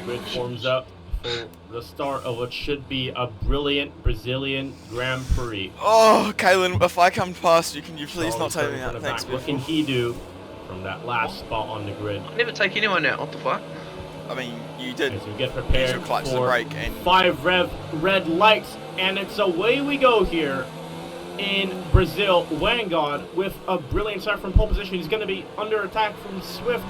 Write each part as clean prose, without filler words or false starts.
grid forms up for the start of what should be a brilliant Brazilian Grand Prix. Oh, Kalen, if I come past you, can you please not take me out? Thanks, What can he do from that last spot on the grid? I never take anyone out. What the fuck? I mean, you did. As we get prepared your clutch for brake and 5 red lights, and it's away we go here in Brazil. Wangod with a brilliant start from pole position. He's going to be under attack from Swift.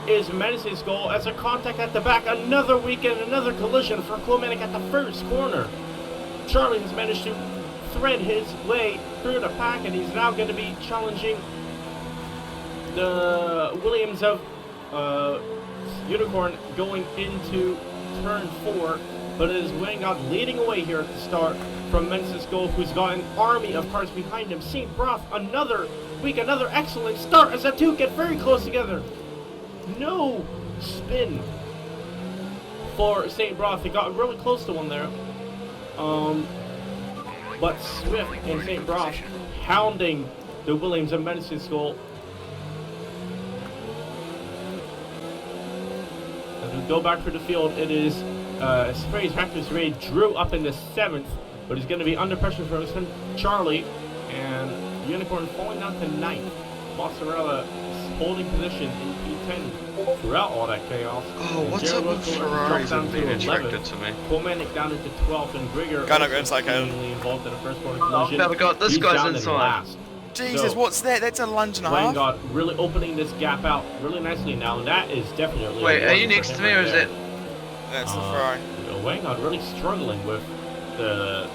Is Menace's goal as a contact at the back. Another weekend, another collision for Clomanic at the first corner. Charlie has managed to thread his way through the pack, and he's now going to be challenging the Williams of Unicorn going into turn 4. But it is Wangod leading away here at the start from Menace's goal, who's got an army of cars behind him. St. Broth, another week, another excellent start as the two get very close together. No spin for St. Broth. He got really close to one there. But Swift and St. Broth hounding the Williams and Menace's goal. As we go back through the field, it is Spray's Raptors Raid Drew up in the 7th, but he's going to be under pressure from his friend Charlie, and Unicorn falling down to 9th. Mozzarella holding position in P10 throughout all that chaos. Oh, what's up with Ferraris and being attracted to me? Colmanic down into 12th, and Grigger involved in the first corner collision. Oh, God, this guy's inside. Jesus, so, what's that? That's a lunge and a half. Wangod really opening this gap out really nicely now, and that is definitely... Wait, are you next to me, or is it... That's the Ferrari. Wangod really struggling with the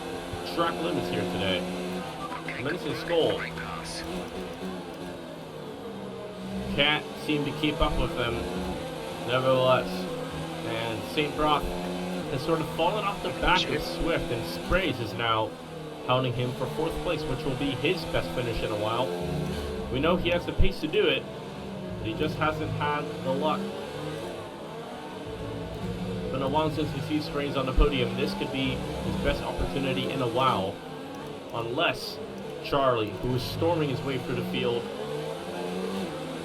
track limits here today. Menace's goal can't seem to keep up with them, nevertheless. And St. Broth has sort of fallen off the back of Swift, and Sprays is now hounding him for 4th place, which will be his best finish in a while. We know he has the pace to do it, but he just hasn't had the luck. It's been a while since we see Sprays on the podium. This could be his best opportunity in a while, unless Charlie, who is storming his way through the field,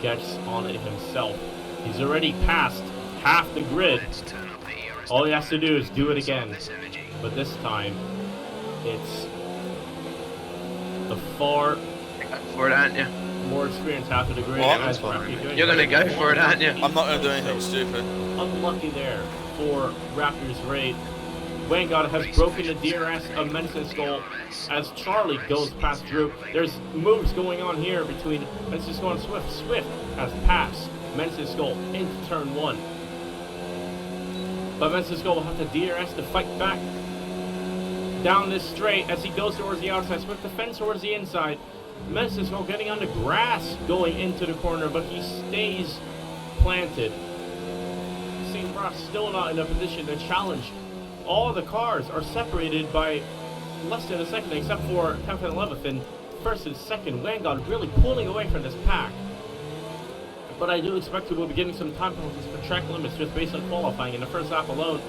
gets on it himself. He's already passed half the grid. All he has to do is do it again. But this time, it's the far for it, aren't you? more experienced half of the grid. You're gonna go for it, aren't you? I'm not gonna do anything stupid. Unlucky there for Raptors Raid. Wangod has broken the DRS of Menace's goal as Charlie goes past Drew. There's moves going on here between Menace's goal and Swift. Swift has passed Menace's goal into turn 1. But Menace's goal will have to DRS to fight back down this straight as he goes towards the outside. Swift defends towards the inside. Menace's goal getting on the grass going into the corner, but he stays planted. St. Broth still not in a position to challenge. All the cars are separated by less than a second, except for 10th and 11th, and 1st and 2nd. Wangod really pulling away from this pack. But I do expect we'll be getting some time penalties for track limits just based on qualifying in the first lap alone.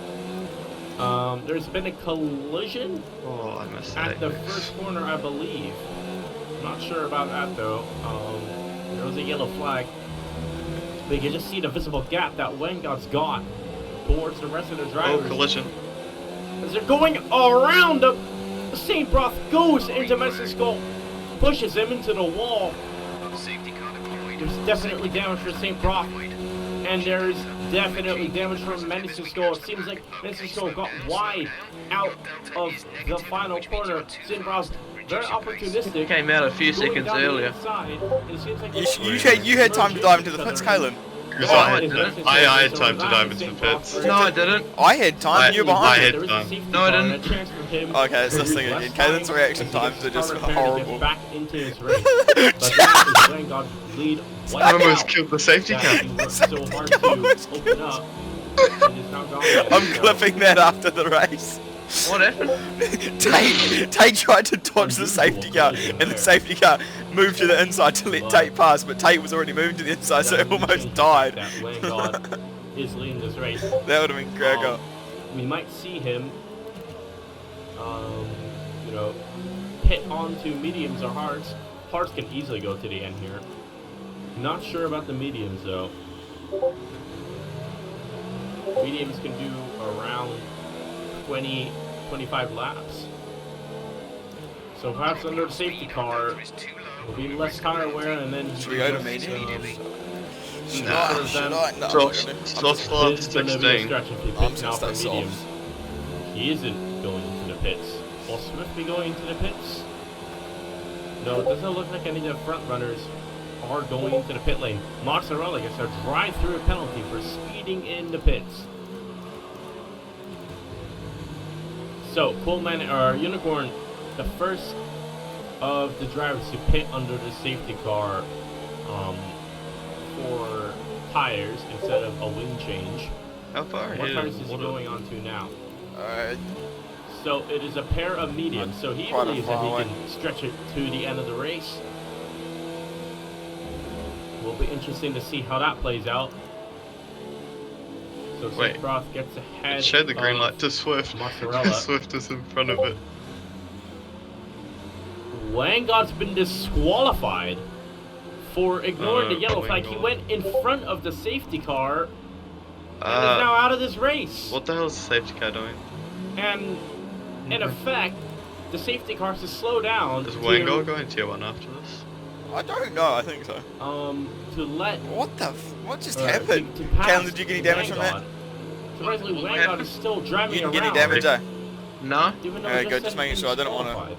There's been a collision at the first corner, I believe. I'm not sure about that though. There was a yellow flag. But you can just see the visible gap that Wangod's got towards the rest of the drivers. Oh, collision. As they're going around the St. Broth goes into Menace's goal, pushes him into the wall. There's definitely damage for St. Broth, and there's definitely damage from Menace's goal. It seems like Menace's goal got wide out of the final corner. St. Broth very opportunistic. Came out a few seconds earlier. Inside, like you had time to dive into the pits, Caleb. Because I had time to dive into the pits. No, I didn't. I had time, you were behind. I had time. No, I didn't. Okay, it's this thing again. Caden's reaction times are just horrible. Back into his race. But that is Wangod lead. I almost killed the safety car. I'm clipping that after the race. What happened? Tate tried to dodge the safety car, and the safety car moved to the inside to let Tate pass, but Tate was already moving to the inside, so it almost died. That Wangod is leading this race. That would have been Gregor. We might see him, pit onto mediums or hards. Hards can easily go to the end here. Not sure about the mediums though. mediums can do around 20, 25 laps. So perhaps under the safety car, will be less tire wear, and then Should we go to medium? Nah. Soft lap This is going to be a 16. stretch if he I'm pits just now for stay soft. mediums. He isn't going into the pits. Will Swift be going into the pits? No, it doesn't look like any of the front runners are going into the pit lane. Mozzarella gets a drive-through penalty for speeding in the pits. So, Unicorn, the first of the drivers to pit under the safety car for tires instead of a wing change. How far What ahead tires is is he water? going on to now? Uh, So it is a pair of mediums. So he Quite a believes that far he away. can stretch it to the end of the race. Will be interesting to see how that plays out. So Wait. Broth gets ahead. It showed the green of light to Swift. Mozzarella. Swift is in front of it. Wangod's been disqualified for ignoring the yellow flag. He Wangod. went in front of the safety car and is Ah, now out of this race. what the hell is the safety car doing? And in effect, the safety car has to slow down Is to, Wangod going tier 1 after this? I don't know. I think so. to let What the? What just to happened? pass Callum, did you get any damage from that? Wangod. Surprisingly, Wangod is still driving You didn't around. get any damage, eh? No? Even though Okay, he good, said just making he's sure. I didn't wanna- disqualified.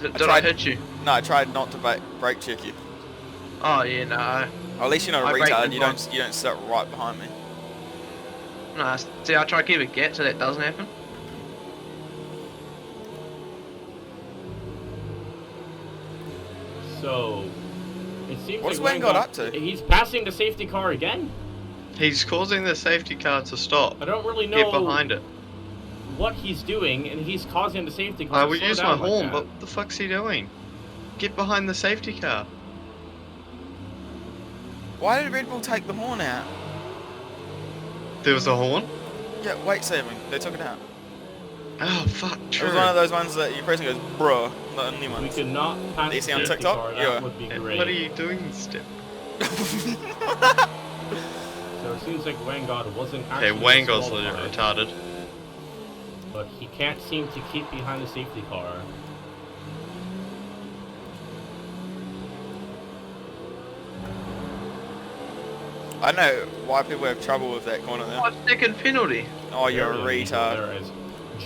Did I I tried- hit you? No, I tried not to brake check you. Oh yeah, no. At least you're not a I braked retard. in You front. don't sit right behind me. No, see, I try to keep a gap so that doesn't happen. So it seems What's like Wangod up to? He's passing the safety car again. He's causing the safety car to stop. I don't really know Get behind it. what he's doing, and he's causing the safety car I to will slow use my down like horn, that. but what the fuck's he doing? Get behind the safety car. Why did Red Bull take the horn out? There was a horn? Yeah, weight saving. They took it out. Oh, fuck, It true. was one of those ones that you press and goes, bruh. Not the new We ones. could not pass You the see on safety TikTok? car. That Yeah. would be Yeah, great. what are you doing, Step? So it seems like Wangod wasn't Okay, actually Wangod's legit disqualified, retarded. but he can't seem to keep behind the safety car. I know why people have trouble with that corner there. 5 second penalty. Oh, you're a There it is. retard. There it is.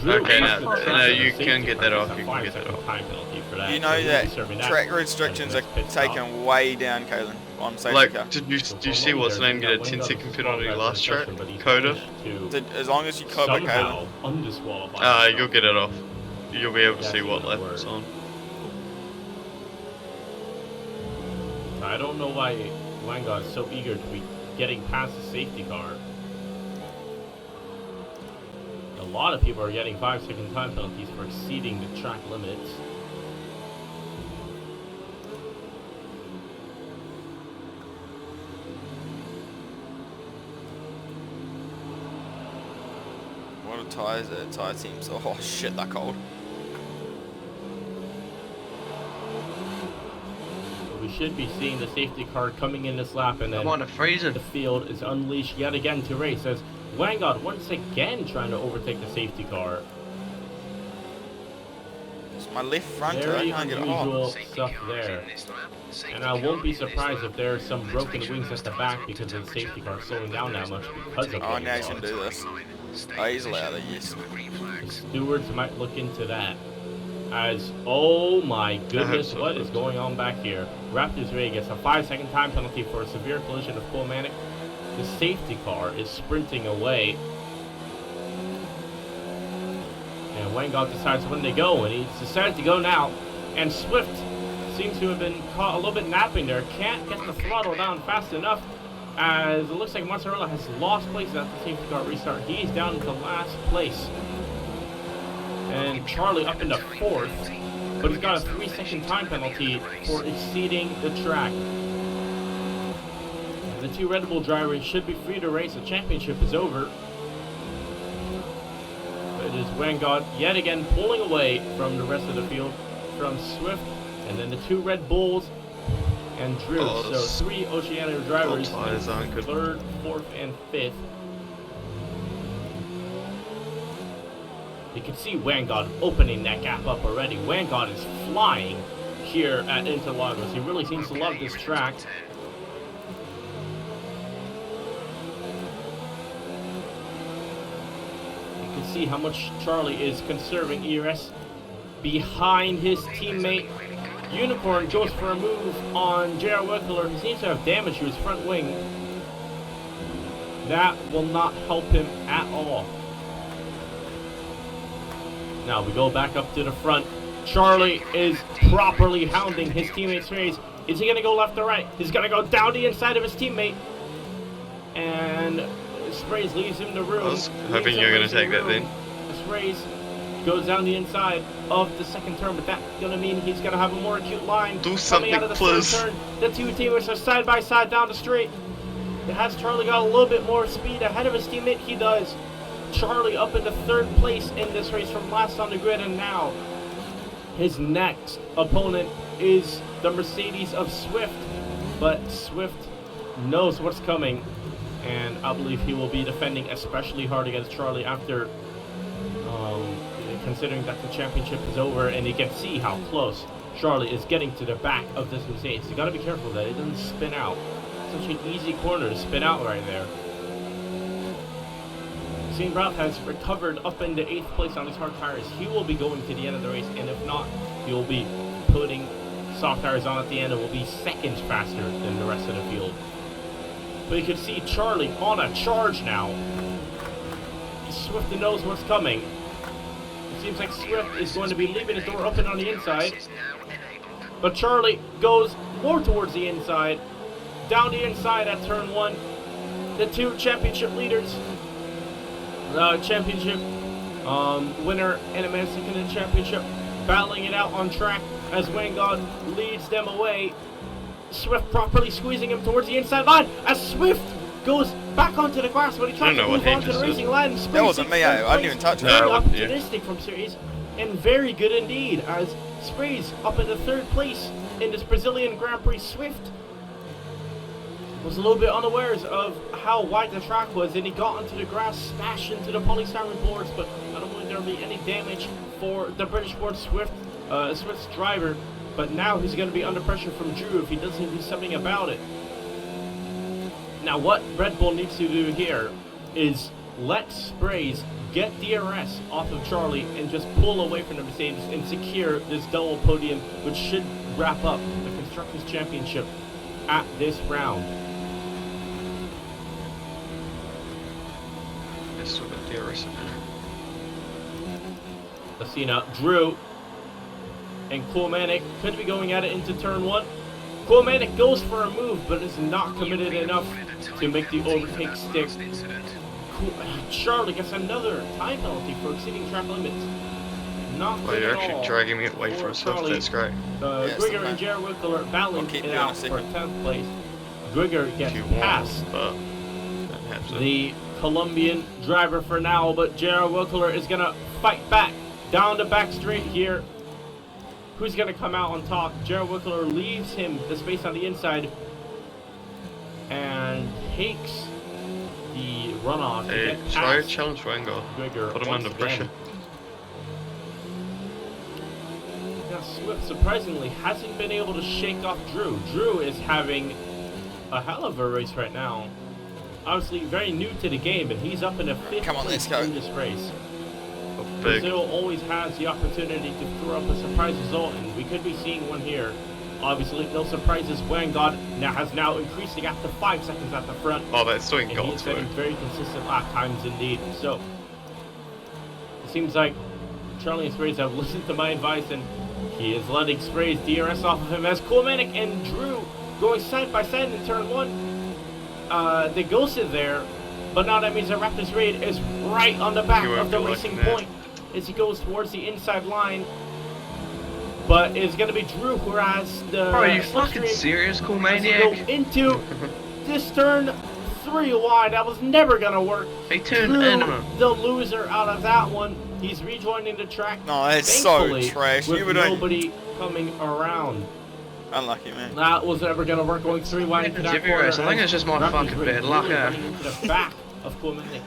Drew Okay, has no, been trapped no, in the you safety can get that car. off, It's a you can get 5-second that off. time penalty for that. You So know he'll be that serving track that restrictions are as the next pit stop. taken way down, Kalen, on safety car. Like, did you see what's name get a 10-second penalty last track? Coda? As long as you cover Kalen. Somehow undisqualified. You'll get it off. You'll be able to Yeah, see what that lap word. it's on. I don't know why Wangod is so eager to be getting past the safety car. A lot of people are getting 5-second time penalties for exceeding the track limits. What are tyres at tyre teams? Oh shit, they're cold. So we should be seeing the safety car coming in this lap, and then I'm on a freezing. the field is unleashed yet again to race as Wangod once again trying to overtake the safety car. It's my left front, I Very can't get it unusual off. stuff there. And I won't be surprised if there are some broken wings at the back because of the safety car slowing down that much because of Oh, now he's Wangod. gonna do this. Oh, he's allowed it, yes. The stewards might look into that. As, oh my goodness, so. what is going on back here? Raptors Ray gets a 5-second time penalty for a severe collision with Pulmanic. The safety car is sprinting away. And Wangod decides when to go, and he's decided to go now. And Swift seems to have been caught a little bit napping there. Can't get the throttle down fast enough, as it looks like Mozzarella has lost place at the safety car restart. He's down into last place. And Charlie up into 4th, but he's got a 3-second time penalty for exceeding the track. The two Red Bull drivers should be free to race. The championship is over. But it is Wangod yet again pulling away from the rest of the field from Swift, and then the two Red Bulls and Drew. Oh, So 3 Oceania drivers, tires aren't good. 3rd, 4th, and 5th. You can see Vanguard opening that gap up already. Vanguard is flying here at Interlagos. He really seems to love this track. You can see how much Charlie is conserving ERS behind his teammate. Unicorn goes for a move on J.R. Wickler. He seems to have damage to his front wing. That will not help him at all. Now we go back up to the front. Charlie is properly hounding his teammate's race. Is he going to go left or right? He's going to go down the inside of his teammate. And Sprays leaves him the room. I was hoping you were going to take that then. Sprays goes down the inside of the second turn, but that's going to mean he's going to have a more acute line. Do something, coming out of the please. third turn. The two teammates are side by side down the straight. Has Charlie got a little bit more speed ahead of his teammate? He does. Charlie up into third place in this race from last on the grid, and now his next opponent is the Mercedes of Swift, but Swift knows what's coming, and I believe he will be defending especially hard against Charlie after considering that the championship is over, and you can see how close Charlie is getting to the back of this Mercedes. You gotta be careful that it doesn't spin out. Such an easy corner to spin out right there. St. Ralph has recovered up into 8th place on his hard tires. He will be going to the end of the race, and if not, he will be putting soft tires on at the end and will be seconds faster than the rest of the field. But you can see Charlie on a charge now. Swift knows what's coming. It seems like Swift is going to be leaving his door open on the inside. But Charlie goes more towards the inside. Down the inside at turn 1. The two championship leaders. Championship winner and a man second in the championship battling it out on track as Vanguard leads them away. Swift properly squeezing him towards the inside line as Swift goes back onto the grass, but he tries to move onto the racing line. That wasn't me, I didn't even touch it. Very opportunistic from Series, and very good indeed as Sprays up into third place in this Brazilian Grand Prix. Swift was a little bit unawares of how wide the track was, and he got onto the grass, smashed into the polystyrene boards, but I don't believe there will be any damage for the British born Swift's driver. But now he's going to be under pressure from Drew if he doesn't do something about it. Now what Red Bull needs to do here is let Sprays get DRS off of Charlie and just pull away from the Mercedes and secure this double podium, which should wrap up the Constructors' Championship at this round. Let's talk about DRS. Let's see now. Drew and Coolmanic could be going at it into turn 1. Coolmanic goes for a move, but is not committed enough to make the overtake stick. Charlie gets another time penalty for exceeding track limits. Not good You're at actually all dragging me away from Swift, that's great. Grigor and J.R. Wickler battling it out for 10th place. Grigor gets past the Colombian driver for now, but J.R. Wickler is going to fight back down the back straight here. Who's going to come out on top? J.R. Wickler leaves him the space on the inside and takes the runoff. Hey, try to challenge Vanguard. Put him under pressure. Now Swift surprisingly hasn't been able to shake off Drew. Drew is having a hell of a race right now. Obviously very new to the game, but he's up in a 5th place in this race. Brazil always has the opportunity to throw up a surprise result, and we could be seeing one here. Obviously, no surprises. Vanguard has now increased the gap to 5 seconds at the front. Oh, that's doing and he's setting very consistent lap times indeed. So it seems like Charlie and Sprays have listened to my advice, and he is letting Sprays DRS off of him as Coolmanic and Drew going side by side in turn 1. They ghosted there, but now that means that Raptors Raid is right on the back of the racing point as he goes towards the inside line. But it's going to be Drew who has the... Bro, are you fucking serious, Coolmaniac? Go into this turn 3 wide. That was never going to work. He turned Drew, in. the loser out of that one. He's rejoining the track. No, it's so trash. With nobody coming around. Unlucky, man. That was never going to work going 3 wide into that corner. I think it's just my fucking bad luck, running into the back of Coolmanic.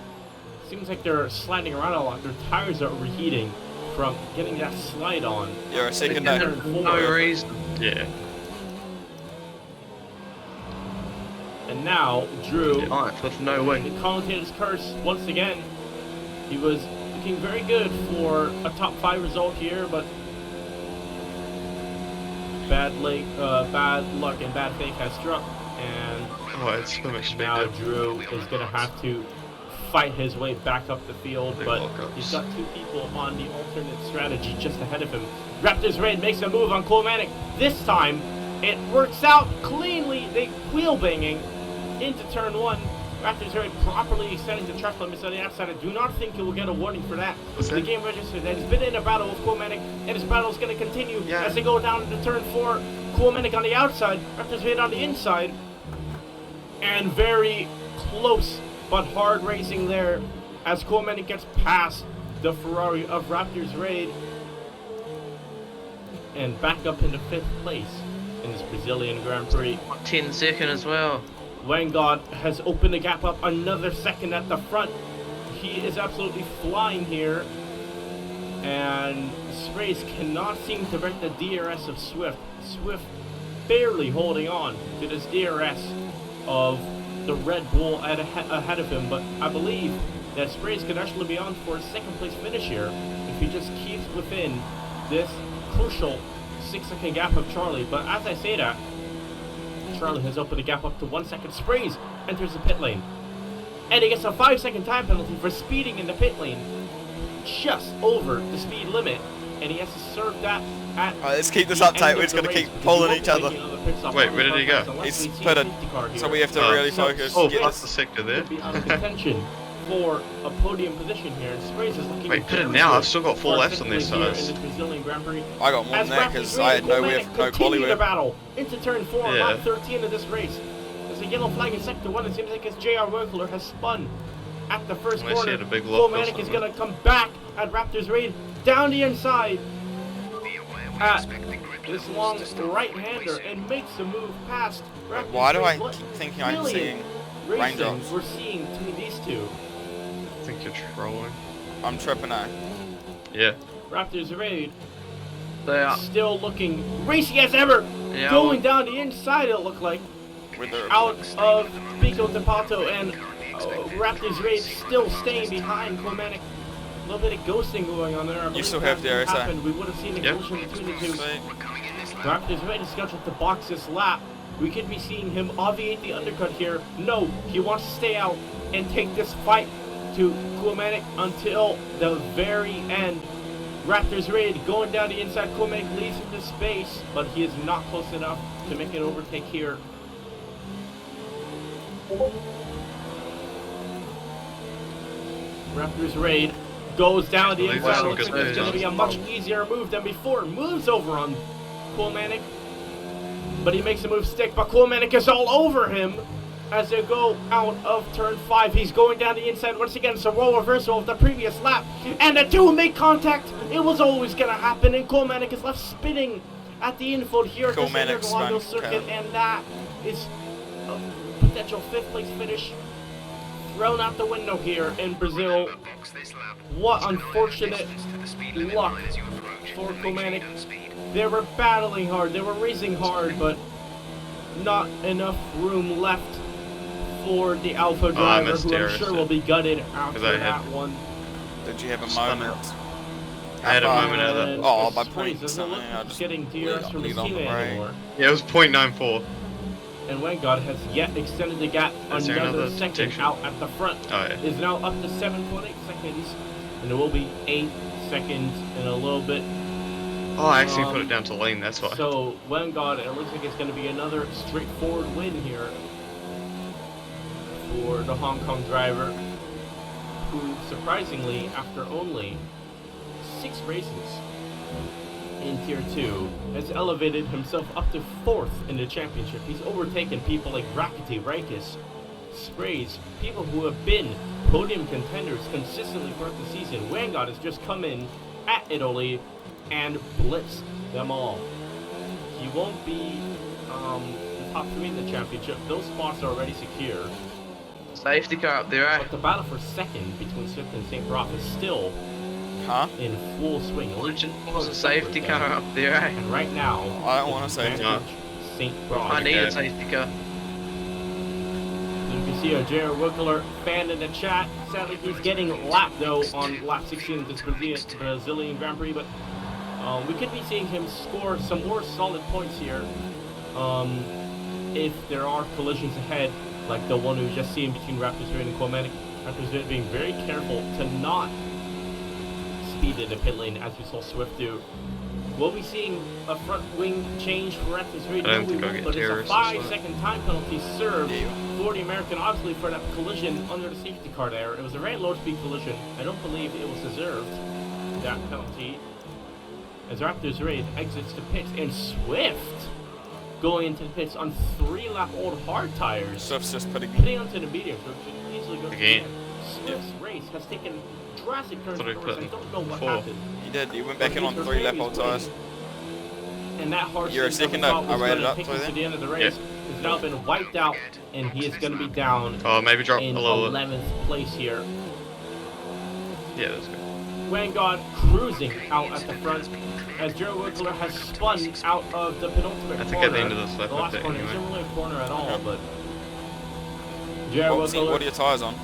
seems like they're sliding around a lot. Their tires are overheating from getting that slide on. You're a second Turn there. four. No reason. Yeah. And now, Drew, Ninth with no wing. the commentator's curse once again. He was looking very good for a top 5 result here, but bad luck and bad fate has struck, and Oh, it's so much now speed. Drew is going to have to fight his way back up the field, Big but lockups. he's got 2 people on the alternate strategy just ahead of him. Raptors Raid makes a move on Colmanic. This time, it works out cleanly. They wheel banging into turn 1. Raptors Raid properly extending the track limits on the outside. I do not think he will get a warning for that. What's The that? game registered that he's been in a battle with Colmanic, and his battle is going to continue Yeah. as they go down into turn 4. Colmanic on the outside, Raptors Raid on the inside, and very close but hard racing there as Colmanic gets past the Ferrari of Raptors Raid and back up into 5th place in this Brazilian Grand Prix. 10-second as well. Vanguard has opened the gap up another second at the front. He is absolutely flying here. And Sprays cannot seem to break the DRS of Swift. Swift barely holding on to this DRS of the Red Bull ahead of him. But I believe that Sprays could actually be on for a 2nd place finish here if he just keeps within this crucial 6-second gap of Charlie. But as I say that, Charlie has opened the gap up to 1 second. Sprays enters the pit lane. And he gets a 5-second time penalty for speeding in the pit lane just over the speed limit. And he has to serve that at Alright, let's keep this the up end tight. of We're just the going to race keep because pulling he each won't other. be making another pit stop Wait, on where the did he go? unless He's we see put a a- safety car here. So we have to Oh. really focus. Oh, Get plus this. the sector there. Could be out of contention for a podium position here. And Sprays is looking Wait, put it very now. good I've still got 4 for a laps on second this place here size. in the Brazilian Grand Prix. I got more As than that Raptors because Raid I had no Colmanic quality continue the with. battle into turn 4, Yeah. lap 13 of this race. There's a yellow flag in sector 1. It seems like his JR Winkler has spun at the first Unless he corner. had a big lock or Colmanic is something. going to come back at Raptors Raid down the inside at this long right-hander and makes the move past Raptors Why do I Raid. keep thinking I'm Brilliant seeing racing raindrops? we're seeing between these two. I think you're trolling. I'm tripping out. Yeah. Raptors Raid They are. still looking racy as ever. Yeah, Going down the inside, it looked like. With the Out of Pico de Pato, and Raptors Raid still staying behind Colmanic. A little bit of ghosting going on there. I believe still if have that the RSI. happened, we would have seen a Yep. collision between the two. Sweet. Raptors Raid is scheduled to box this lap. We could be seeing him obviate the undercut here. No, he wants to stay out and take this fight to Colmanic until the very end. Raptors Raid going down the inside. Colmanic leads him to space, but he is not close enough to make an overtake here. Raptors Raid goes down the I believe inside. that's Looks what like good it's going to be a much easier move than before. Moves over on Colmanic, but he makes a move stick. But Colmanic is all over him as they go out of turn 5. He's going down the inside once again. It's a role reversal of the previous lap, and the two make contact. It was always going to happen, and Colmanic is left spinning at the infield here at this Colmanic's Interlagos run, circuit, okay. and that is a potential 5th place finish thrown out the window here in Brazil. What unfortunate luck for Colmanic. They were battling hard, they were racing hard, but not enough room left for the Alpha driver, missed who I'm DRS sure there. will be gutted after I had- that one. Did you have a Spun moment? I had a Have I- moment out of that. And Oh, by Sprays point doesn't something, look like I'll he's just getting DRS from his lead on the teammate break. anymore. Yeah, it was 0.94. And Wangard has yet extended the gap Is there another another second detection? out at the front. Oh, yeah. Is now up to 7.8 seconds, and it will be 8 seconds in a little bit. Oh, I actually put it down to lane, that's why. So Wangard, it looks like it's going to be another straightforward win here for the Hong Kong driver, who surprisingly, after only 6 races in Tier 2, has elevated himself up to 4th in the championship. He's overtaken people like Rakiti, Raikis, Sprays, people who have been podium contenders consistently throughout the season. Wangard has just come in at Italy and blitzed them all. He won't be the top 3 in the championship. Those spots are already secure. Safety car up there, eh? But the battle for second between Swift and St. Brock is still in full swing. Legend was a safety car up there, eh? And right now, I don't want to say advantage St. Brock. I need a safety car. You can see a Jared Wickler fan in the chat. Sadly, he's getting lapped though on lap 16 of this Brazilian Grand Prix, but we could be seeing him score some more solid points here if there are collisions ahead, like the one we were just seeing between Raptors Red and Quamatic. Raptors Red being very careful to not speed in the pit lane as we saw Swift do. We'll be seeing a front wing change for Raptors Red, I don't think I'll get but it's a terrorists, 5-second time penalty served for the American, obviously, for that collision under the safety car there. It was a very low speed collision. I don't believe it was deserved, that penalty. As Raptors Red exits the pits, and Swift going into the pits on 3-lap old hard tires. Swift's just putting onto the medium, so it should easily go Again. Swift's race has taken drastic turns. Thought he I put don't know what 4. happened. He did. He went back in on 3-lap old tires. And that hard You're a second up. I rated up to for the end of the race has now been wiped out, and he is going to be down Oh, maybe drop a in little. 11th place here. Yeah, that's good. Vanguard cruising out at the front as Joe Wickler has spun out of the penultimate I think corner. at the end of this lap the last update corner anyway. isn't really a corner at all, but Joe What are Wickler your tires on?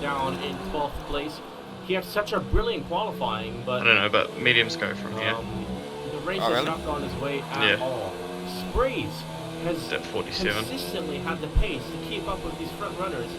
down in 12th place. He had such a brilliant qualifying, but I don't know, but mediums go from here. the race Oh, has really? not gone his way at all. Sprays has At 47. consistently had the pace to keep up with these front runners.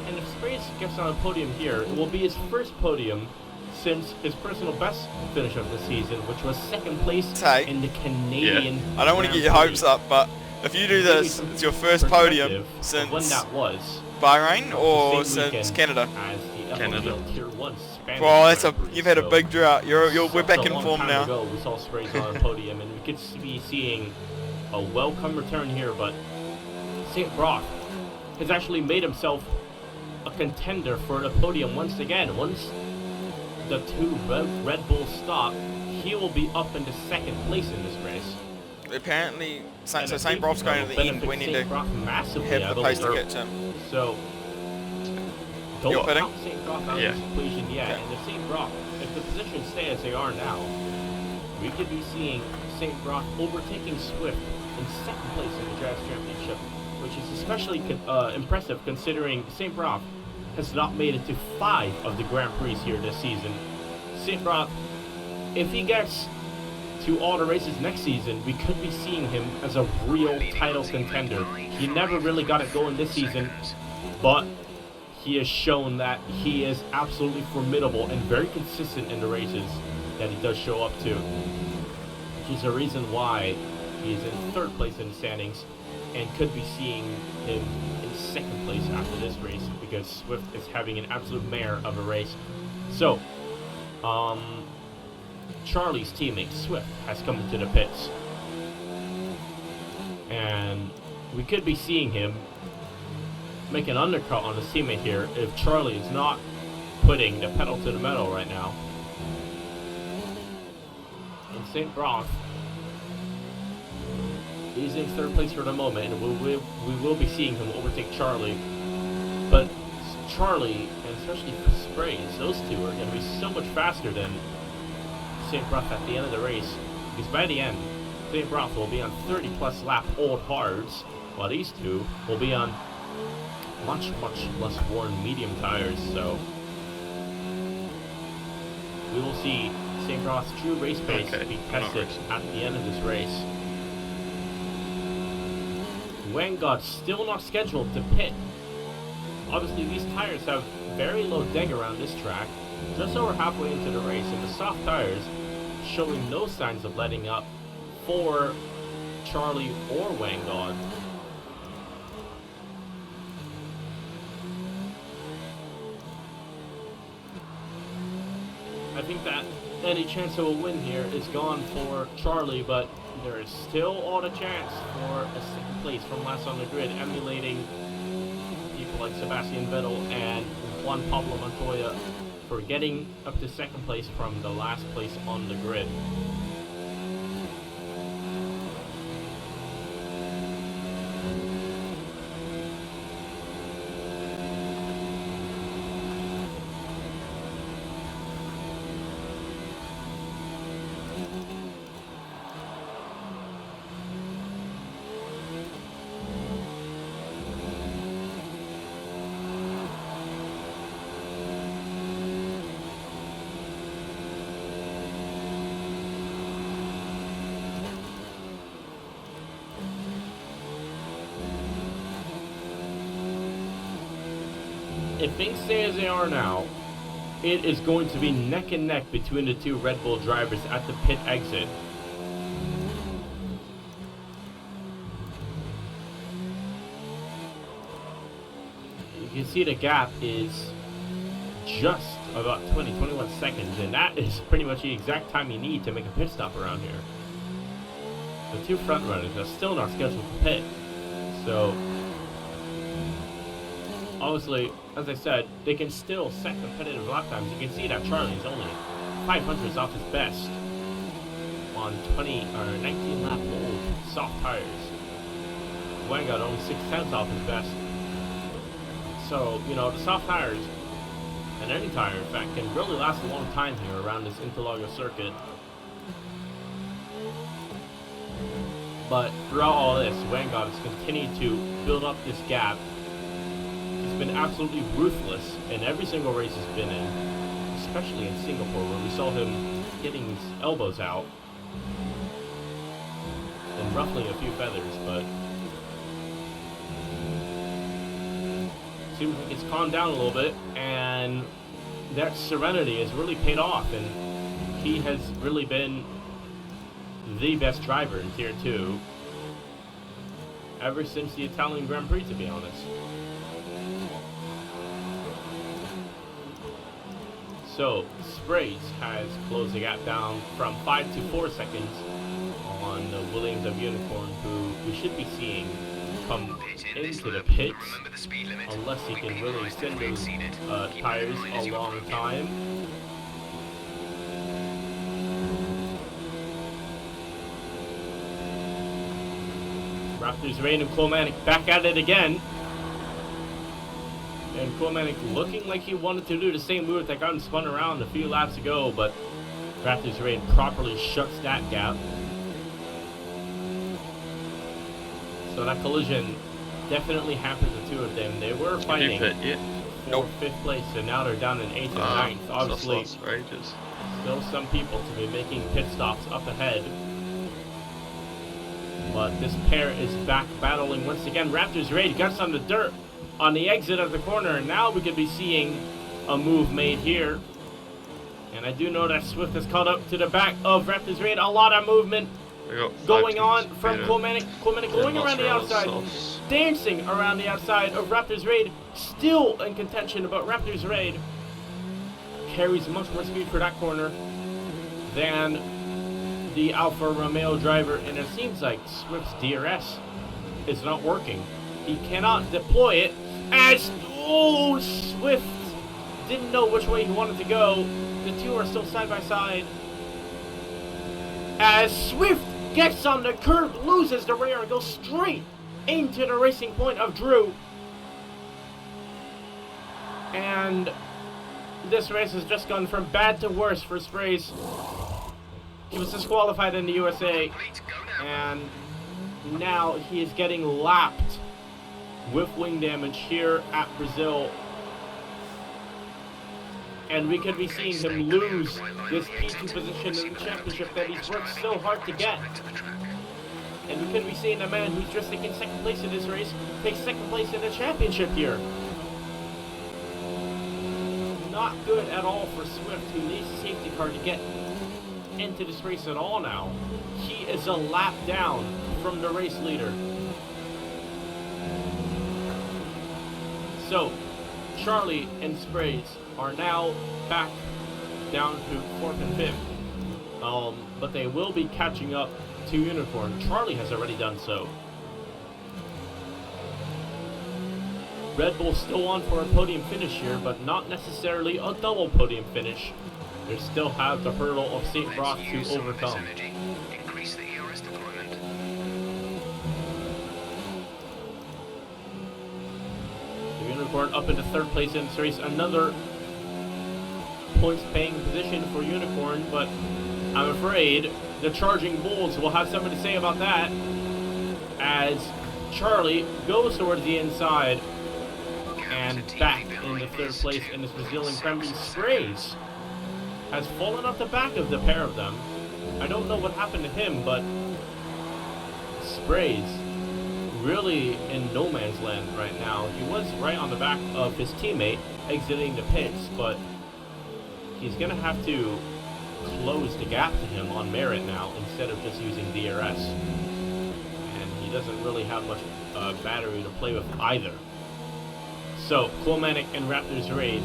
And if Sprays gets on a podium here, it will be his first podium since his personal best finish of the season, which was second place Tay. in the Canadian. I don't want to get your hopes up, but if you do this, it's your first podium since when that was Bahrain or the same since weekend Canada. as the Canada. F1VL Tier 1 Spanish Well, that's Grand Prix, you've had a so big drought. We're such back a in long form time now. ago, we saw Sprays on a podium, and we could be seeing a welcome return here, but St. Brock has actually made himself a contender for the podium once again. Once the two Red Bulls stop, he will be up into second place in this race. Apparently, so And I St. think Brock's going to that'll the end. We benefit need St. to Brock massively, I have the pace to believe. catch him. So, You're don't pitting? count St. Brock out Yeah. of this equation yet. Okay. And if St. Brock, if the positions stay as they are now, we could be seeing St. Brock overtaking Swift in second place in the Drivers' Championship, which is especially impressive considering St. Brock has not made it to 5 of the Grand Prix here this season. St. Brock, if he gets to all the races next season, we could be seeing him as a real title contender. He never really got it going this season, but he has shown that he is absolutely formidable and very consistent in the races that he does show up to, which is a reason why he is in 3rd place in the standings and could be seeing him in 2nd place after this race because Swift is having an absolute mare of a race. So, Charlie's teammate Swift has come into the pits, and we could be seeing him make an undercut on his teammate here if Charlie is not putting the pedal to the metal right now. And St. Brock is in 3rd place for the moment, and we will be seeing him overtake Charlie. But Charlie, and especially Sprays, those two are going to be so much faster than St. Brock at the end of the race, because by the end, St. Brock will be on 30+ lap old hards, while these two will be on much less worn medium tires. So we will see St. Brock's true race pace be tested at the end of this race. Vanguard still not scheduled to pit. Obviously, these tires have very low deg around this track, just over halfway into the race, and the soft tires showing no signs of letting up for Charlie or Vanguard. I think that any chance of a win here is gone for Charlie, but there is still all the chance for a 2nd place from last on the grid, emulating people like Sebastian Vettel and Juan Pablo Montoya for getting up to 2nd place from the last place on the grid. if things stay as they are now, it is going to be neck and neck between the two Red Bull drivers at the pit exit. You can see the gap is just about 21 seconds, and that is pretty much the exact time you need to make a pit stop around here. The two front runners are still not scheduled to pit, so obviously, as I said, they can still set competitive lap times. You can see that Charlie's only 500s off his best on 19 lap old soft tires. Wang got only 6/10 off his best. So, you know, the soft tires, and any tire, in fact, can really last a long time here around this Interlagos circuit. But throughout all this, Vanguard has continued to build up this gap. He's been absolutely ruthless in every single race he's been in, especially in Singapore, where we saw him getting his elbows out and ruffling a few feathers, but seems like it's calmed down a little bit, and that serenity has really paid off, and he has really been the best driver in Tier 2 ever since the Italian Grand Prix, to be honest. So, Sprays has closed the gap down from 5 to 4 seconds on the Williams of Unicorn, who we should be seeing come into the pits, unless he can really extend those tires a long time. Raptors Rain and Colmanic back at it again. And Colmanic looking like he wanted to do the same move that got him spun around a few laps ago, but Raptors Rain properly shuts that gap. So that collision definitely hampered the two of them. They were fighting for 5th place, and now they're down in 8th and 9th. Obviously, still some people to be making pit stops up ahead. But this pair is back battling once again. Raptors Raid gets on the dirt on the exit of the corner, and now we could be seeing a move made here. And I do know that Swift has caught up to the back of Raptors Raid. A lot of movement going on from Colmanic. Colmanic going around the outside, dancing around the outside of Raptors Raid, still in contention, but Raptors Raid carries much more speed for that corner than the Alfa Romeo driver, and it seems like Swift's DRS is not working. He cannot deploy it as, Swift didn't know which way he wanted to go. The two are still side by side. As Swift gets on the curb, loses the rear, and goes straight into the racing point of Drew. And this race has just gone from bad to worse for Sprays. He was disqualified in the USA, and now he is getting lapped with wing damage here at Brazil. And we could be seeing him lose this P2 position in the championship that he's worked so hard to get. And we could be seeing a man who's just taking second place in this race take second place in the championship here. Not good at all for Swift, who needs a safety car to get into this race at all now. He is a lap down from the race leader. So, Charlie and Sprays are now back down to 4th and 5th. But they will be catching up to Unicorn. Charlie has already done so. Red Bull still on for a podium finish here, but not necessarily a double podium finish. They still have the hurdle of St. Broth to overcome. The Unicorn up into 3rd place in this race. Another points-paying position for Unicorn, but I'm afraid the Charging Bulls will have something to say about that, as Charlie goes towards the inside and back in the 3rd place in this Brazilian Grand Prix. Sprays has fallen off the back of the pair of them. I don't know what happened to him, but Sprays really in no man's land right now. He was right on the back of his teammate, exiting the pits, but he's going to have to close the gap to him on merit now instead of just using DRS. And he doesn't really have much battery to play with either. So, Coolmanic and Raptors Raid,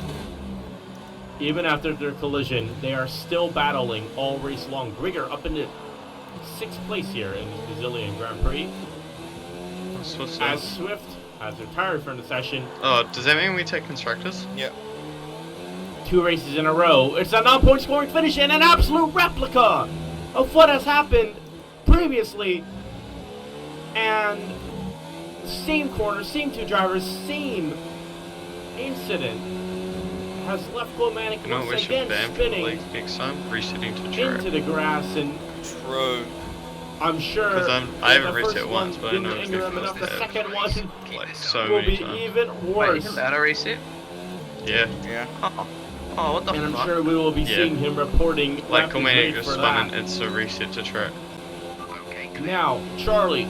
even after their collision, they are still battling all race long. Grigger up into 6th place here in the Brazilian Grand Prix. As Swift has retired from the session. Oh, does that mean we take constructors? Yep. 2 races in a row. It's a non-point scoring finish and an absolute replica of what has happened previously. And same corner, same 2 drivers, same incident has left Coolmanic once again spinning next time, resetting to track. into the grass, and True. I'm sure I haven't reset once, but I know didn't anger him enough. The second one like so will many be times. even worse. Wait, isn't that a reset? Yeah. Yeah. Oh, what the And I'm fuck? sure we will be seeing him reporting Like Raptors Coolmanic Raid just for spun that. and it's a reset to track. Now, Charlie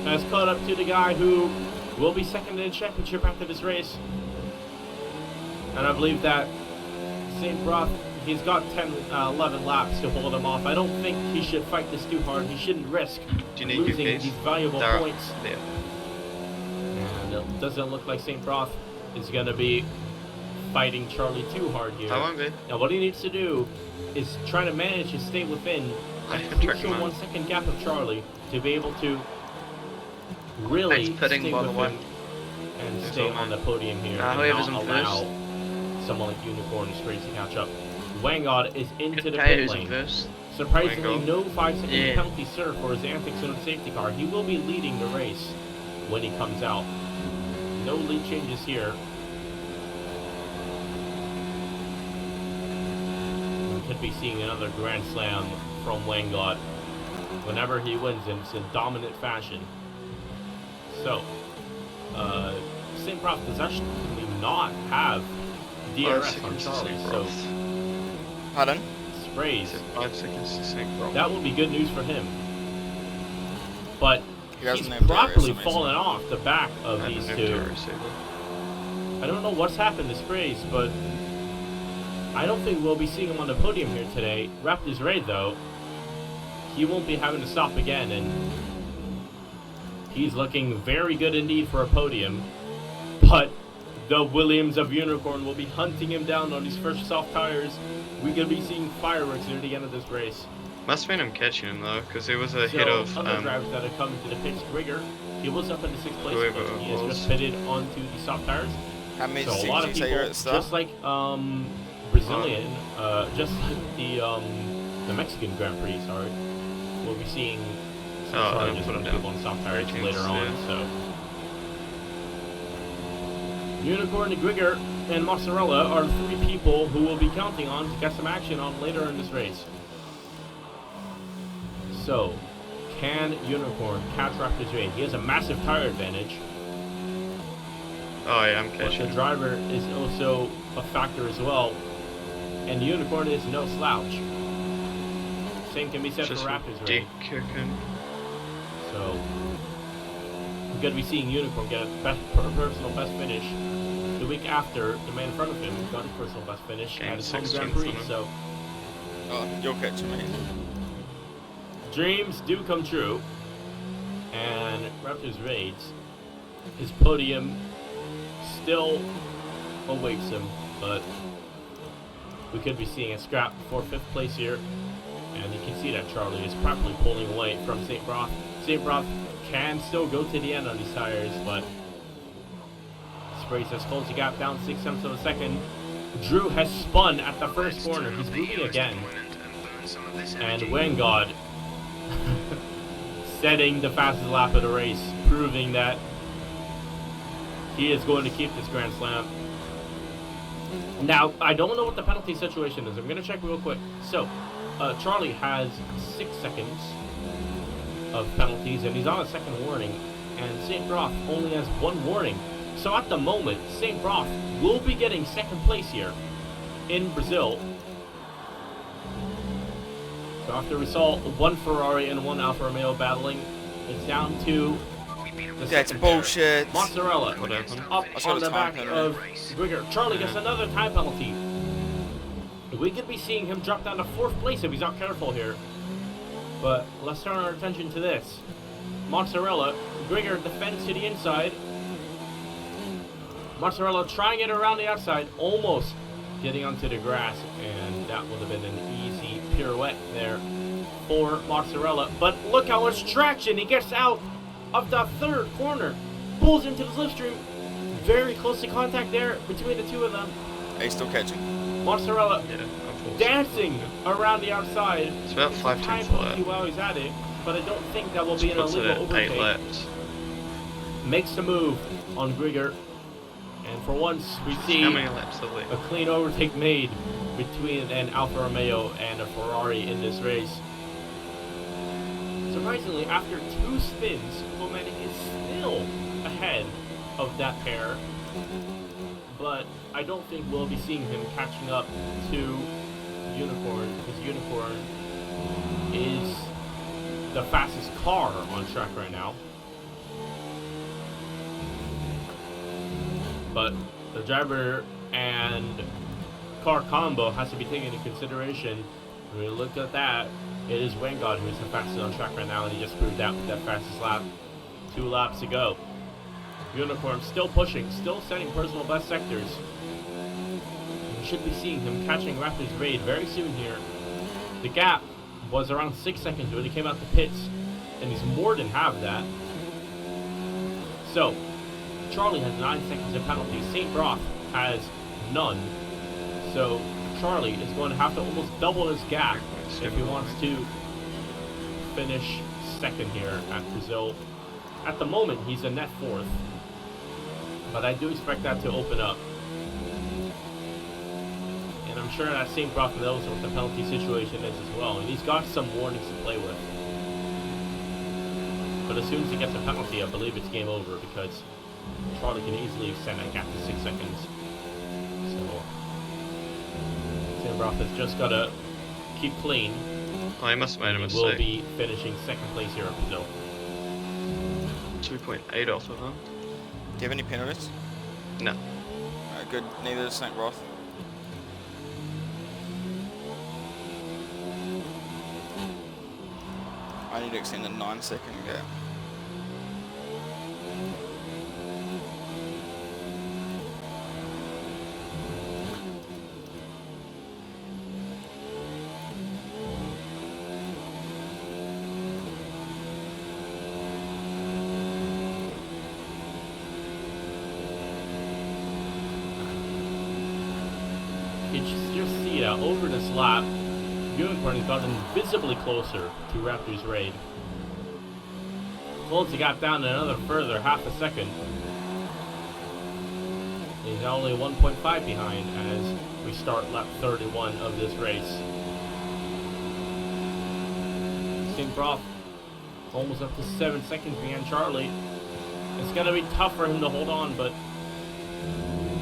has caught up to the guy who will be second in the championship after this race. And I believe that St. Broth, he's got 11 laps to hold him off. I don't think he should fight this too hard. He shouldn't risk Do you need losing your these valuable There. points. There. And it doesn't look like St. Broth is going to be fighting Charlie too hard here. That won't be. Now, what he needs to do is try to manage to stay within I a can track crucial him out. 1 second gap of Charlie to be able to really Thanks, Pudding, stay by with the way. him and Yes, stay all on the man. podium here and whoever's not in allow someone like Unicorn and Sprays to catch up. Wangod is into the Okay, pit who's in lane. first? Surprisingly, Wangod. no 5-second Yeah. penalty served for his antics on the safety car. He will be leading the race when he comes out. No lead changes here. We could be seeing another Grand Slam from Wangod whenever he wins, and it's in dominant fashion. So, St. Broth does actually not have DRS on Charlie, so Pardon? Sprays. 5 seconds to sync, bro. That would be good news for him. But He doesn't he's have DRS properly on his. fallen off the back of I these don't two. have DRS either. I don't know what's happened to Sprays, but I don't think we'll be seeing him on the podium here today. Raptors Raid, though, he won't be having to stop again, and he's looking very good indeed for a podium. But the Williams of Unicorn will be hunting him down on these first soft tires. We could be seeing fireworks near the end of this race. Must have been him catching him though, because he was So ahead of other drivers that have come into the pits, Grigger, he was up in the 6th place, Whoever but it he has was. just pitted onto the soft tires. How many So a seats lot did of you say you're people, at the start? just like Brazilian, just like the Mexican Grand Prix, sorry, we'll be seeing some Oh, Charlie I just put him put down. on soft tires Ratings, later on. yeah. So Unicorn, Grigger, and Mozzarella are the 3 people who will be counting on to get some action on later in this race. So, can Unicorn catch Raptors Raid? He has a massive tire advantage, Oh yeah, I'm but catching the him. driver is also a factor as well. And Unicorn is no slouch. Same can be said Just for Raptors dick Raid. kicking. So, we're going to be seeing Unicorn get a personal best finish the week after the man in front of him got his personal best finish Gained at his home 16th Grand Prix. on him. So, Oh, you're catching me. dreams do come true. And Raptors Raids, his podium still awaits him, but we could be seeing a scrap for 5th place here. And you can see that Charlie is properly pulling away from St. Broth. St. Broth can still go to the end on these tires, but Sprays has closed the gap down 6/10 of a second. Drew has spun at the first corner. He's moving again. And Wangod setting the fastest lap of the race, proving that he is going to keep this Grand Slam. Now, I don't know what the penalty situation is. I'm going to check real quick. So, Charlie has 6 seconds of penalties, and he's on a 2nd warning. And St. Broth only has 1 warning. So at the moment, St. Broth will be getting 2nd place here in Brazil. So after we saw 1 Ferrari and 1 Alfa Romeo battling, it's down to the That's second pair. bullshit. Mozzarella What happened? up I saw on the the time back penalty. of Grigger. Charlie gets another time penalty. We could be seeing him drop down to 4th place if he's not careful here. But let's turn our attention to this. Mozzarella, Grigger defends to the inside. Mozzarella trying it around the outside, almost getting onto the grass, and that would have been an easy pirouette there for Mozzarella. But look how much traction he gets out of the 3rd corner, pulls into the slipstream. Very close to contact there between the two of them. Are you still catching? Mozzarella Yeah, unfortunately. dancing around the outside. It's about 5 Time tenths lap. penalty while he's at it, but I don't think that will be an Puts it illegal at 8 overtake. laps. Makes the move on Grigger, and for once we see How many laps are a left? clean overtake made between an Alfa Romeo and a Ferrari in this race. Surprisingly, after 2 spins, Romanek is still ahead of that pair, but I don't think we'll be seeing him catching up to Unicorn, because Unicorn is the fastest car on track right now. But the driver and car combo has to be taken into consideration. When we look at that, it is Vanguard who is the fastest on track right now, and he just proved that with that fastest lap 2 laps to go. Unicorn still pushing, still setting personal best sectors. We should be seeing him catching Raptors Raid very soon here. The gap was around 6 seconds when he came out the pits, and he's more than half that. So, Charlie has 9 seconds of penalties. St. Broth has none. So, Charlie is going to have to almost double his gap if he wants to finish 2nd here at Brazil. At the moment, he's a net 4th. But I do expect that to open up. And I'm sure that St. Broth knows what the penalty situation is as well. And he's got some warnings to play with. But as soon as he gets a penalty, I believe it's game over, because Charlie can easily extend that gap to 6 seconds. So, St. Broth has just got to keep clean. Oh, he must have made a He will mistake. be finishing 2nd place here at Brazil. 2.8 off of him. Do you have any penalties? No. Alright, good. Neither does St. Roth. I need to extend a 9-second gap. You just see that over this lap, Unicorn has gotten visibly closer to Raptors Raid. Closed the gap down another further half a second. He's only 1.5 behind as we start lap 31 of this race. St. Broth almost up to 7 seconds behind Charlie. It's going to be tough for him to hold on, but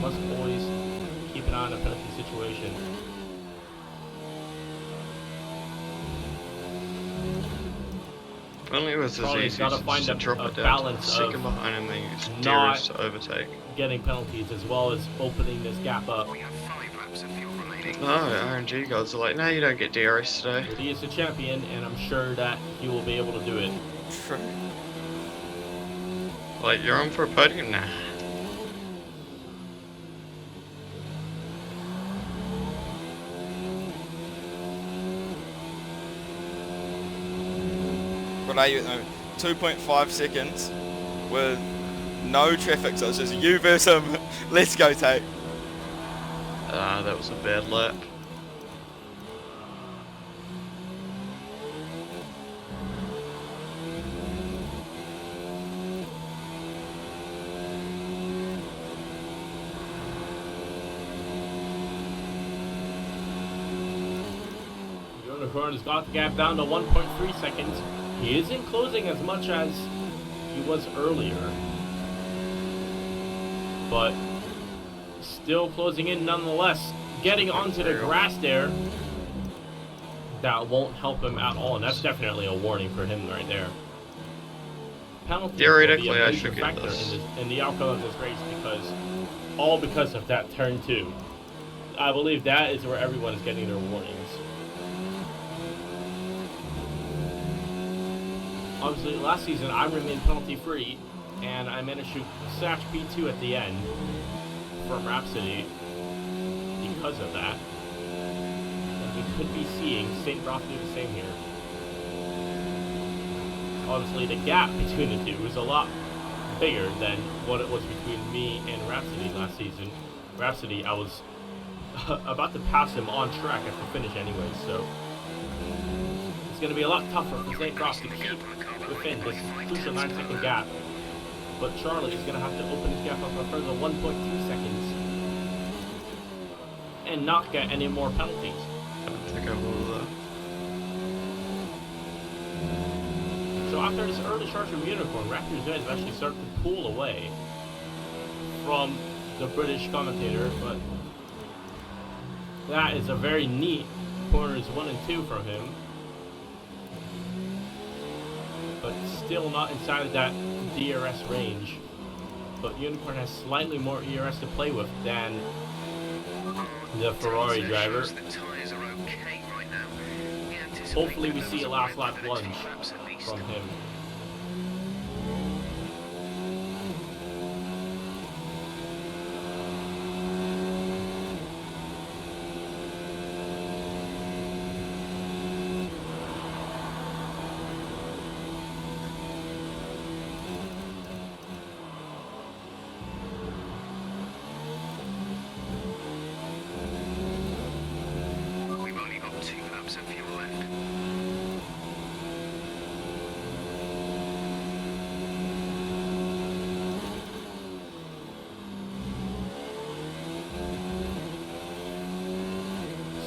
must always keep an eye on the penalty situation. If only it was as Charlie's easy gotta as find to a drop it down to the balance of second behind and then use not DRS to overtake. Getting penalties as well as opening this gap up. No, RNG guys are like, no, you don't get DRS today. But he is the champion, and I'm sure that he will be able to do it. True. Like, you're on for a podium now. What are you at the moment? 2.5 seconds with no traffic, so it's just you versus him. Let's go, Tate. That was a bad lap. Unicorn has got the gap down to 1.3 seconds. He isn't closing as much as he was earlier, but still closing in nonetheless. Getting onto the grass there, that won't help him at all, and that's definitely a warning for him right there. penalties Theoretically, will be a I major should get factor this. in the outcome of this race because of that turn 2. I believe that is where everyone is getting their warnings. Obviously, last season I remained penalty free, and I managed to snatch P2 at the end from Rhapsody because of that. And we could be seeing St. Roth do the same here. Obviously, the gap between the two is a lot bigger than what it was between me and Rhapsody last season. Rhapsody, I was about to pass him on track at the finish anyway, so it's going to be a lot tougher for St. Roth to keep within this crucial 9-second gap. But Charlie is going to have to open his gap up a further 1.2 seconds and not get any more penalties. I don't think I will, though. So after this early charge from Unicorn, Raptors guys actually start to pull away from the British commentator, but that is a very neat corners 1 and 2 from him. But still not inside of that DRS range. But Unicorn has slightly more ERS to play with than the Ferrari driver. Hopefully we see a last lap lunge from him.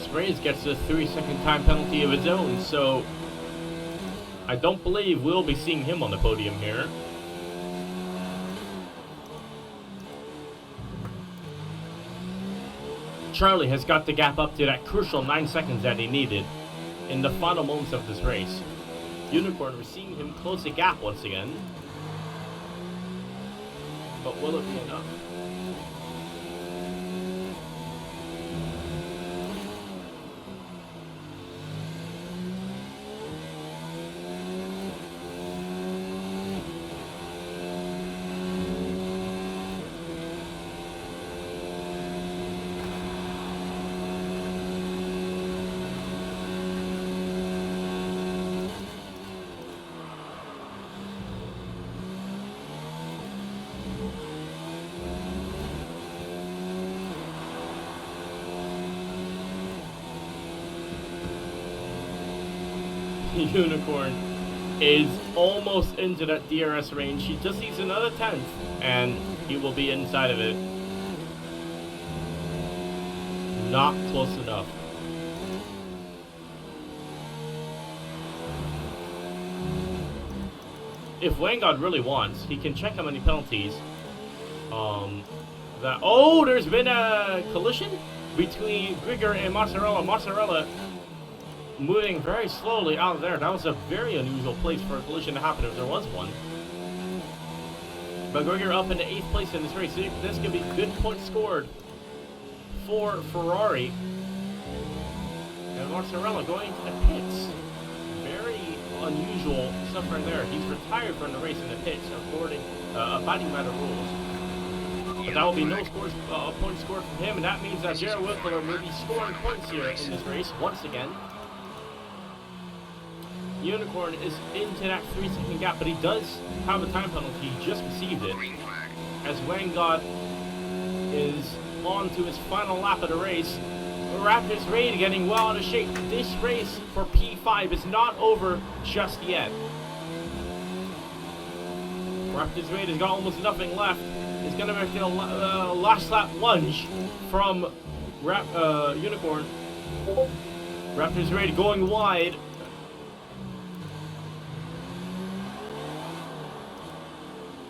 Sprays gets a 3-second time penalty of his own, so I don't believe we'll be seeing him on the podium here. Charlie has got the gap up to that crucial 9 seconds that he needed in the final moments of this race. Unicorn, we're seeing him close the gap once again. But will it be enough? Unicorn is almost into that DRS range. He just needs another 10th and he will be inside of it. Not close enough. If Vanguard really wants, he can check how many penalties there's been a collision between Grigor and Mozzarella. Mozzarella moving very slowly out of there. That was a very unusual place for a collision to happen if there was one. But Grigor up into 8th place in this race. This could be good points scored for Ferrari. And Mozzarella going to the pits. Very unusual stuff right there. He's retired from the race in the pits, abiding by the rules. But that will be no points scored from him, and that means that Jared Winkler will be scoring points here in this race once again. Unicorn is into that 3-second gap, but he does have a time penalty. He just received it. As Vanguard is on to his final lap of the race. Raptors Raid getting well out of shape. This race for P5 is not over just yet. Raptors Raid has got almost nothing left. It's going to make the last lap lunge from Unicorn. Raptors Raid going wide.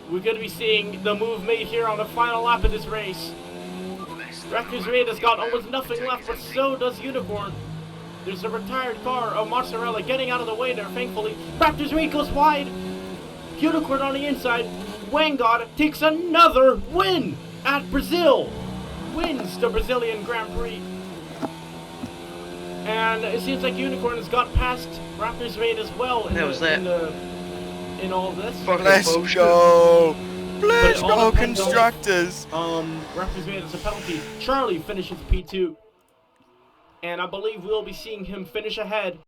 We're going to be seeing the move made here on the final lap of this race. Raptors Raid has got almost nothing left, but so does Unicorn. There's a retired car of Mozzarella getting out of the way there, thankfully. Raptors Raid goes wide. Unicorn on the inside. Vanguard takes another win at Brazil. Wins the Brazilian Grand Prix. And it seems like Unicorn has got past Raptors Mate as well in, That was that. in all this. Fucking Let's bullshit. go! But Let's it all go, depends on- constructors! Raptors Mate as a penalty. Charlie finishes P2. And I believe we'll be seeing him finish ahead